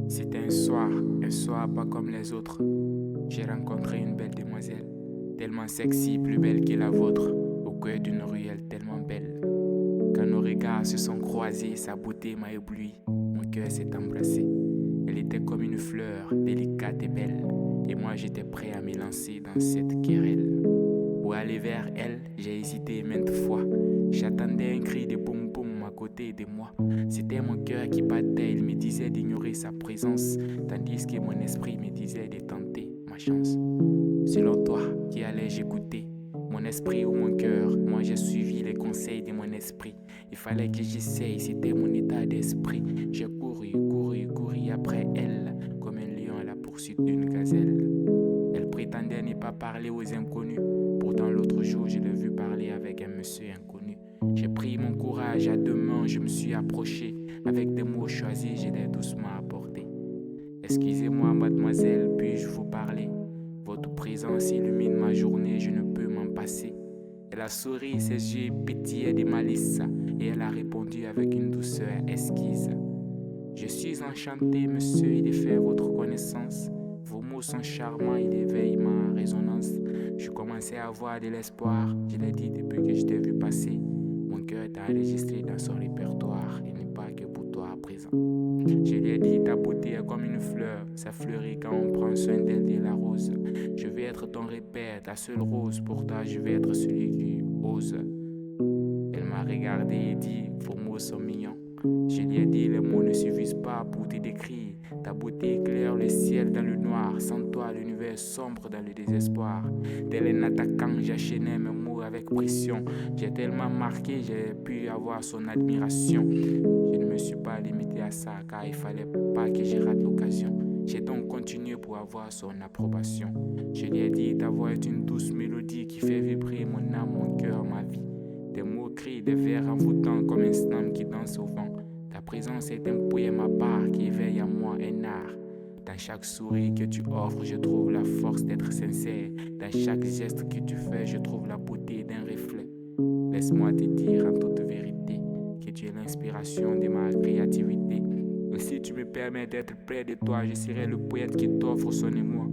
C'était un soir pas comme les autres. J'ai rencontré une belle demoiselle, tellement sexy, plus belle que la vôtre, au cœur d'une ruelle tellement belle. Quand nos regards se sont croisés, sa beauté m'a ébloui, mon cœur s'est embrassé. Elle était comme une fleur, délicate et belle, et moi j'étais prêt à me lancer dans cette querelle. Pour aller vers elle, j'ai hésité maintes fois. J'attendais un cri de boum boum à côté de moi. C'était mon cœur qui battait, il me disait d'ignorer sa présence, tandis que mon esprit me disait de tenter ma chance. Selon toi, qui allais-je écouter? Mon esprit ou mon cœur? Moi j'ai suivi les conseils de mon esprit. Il fallait que j'essaye, c'était mon état d'esprit. J'ai couru après elle, comme un lion à la poursuite d'une gazelle. Elle prétendait ne pas parler aux inconnus. Pourtant l'autre jour je l'ai vu parler avec un monsieur inconnu. J'ai pris mon courage à deux mains, je me suis approché. Avec des mots choisis, je l'ai doucement apporté. Excusez-moi mademoiselle, puis-je vous parler? Votre présence illumine ma journée, je ne peux m'en passer. Elle a souri, ses yeux pétillaient de malice, et elle a répondu avec une douceur esquisse. Je suis enchanté, monsieur, de faire votre connaissance. Vos mots sont charmants, ils éveillent ma résonance. Je commençais à avoir de l'espoir, je l'ai dit depuis que je t'ai vu passer. Mon cœur t'a enregistré dans son répertoire, et n'est pas que pour toi à présent. Je lui ai dit, ta beauté est comme une fleur, ça fleurit quand on prend soin d'elle et la rose. Je vais être ton repère, ta seule rose, pour toi je vais être celui qui ose. Elle m'a regardé et dit, vos mots sont mignons. Je lui ai dit, les mots ne suffisent pas pour te décrire. Ta beauté éclaire le ciel dans le noir. Sans toi, l'univers sombre dans le désespoir. Tel un attaquant, j'enchaînais mes mots avec pression. J'ai tellement marqué, j'ai pu avoir son admiration. Je ne me suis pas limité à ça, car il fallait pas que je rate l'occasion. J'ai donc continué pour avoir son approbation. Je lui ai dit, ta voix est une douce mélodie qui fait vibrer mon âme, mon cœur, ma vie. Des mots crient, des vers envoûtants comme un slam qui danse au vent. Ta présence est un poème à part qui éveille en moi un art. Dans chaque sourire que tu offres, je trouve la force d'être sincère. Dans chaque geste que tu fais, je trouve la beauté d'un reflet. Laisse-moi te dire en toute vérité que tu es l'inspiration de ma créativité. Et si tu me permets d'être près de toi, je serai le poète qui t'offre son émoi.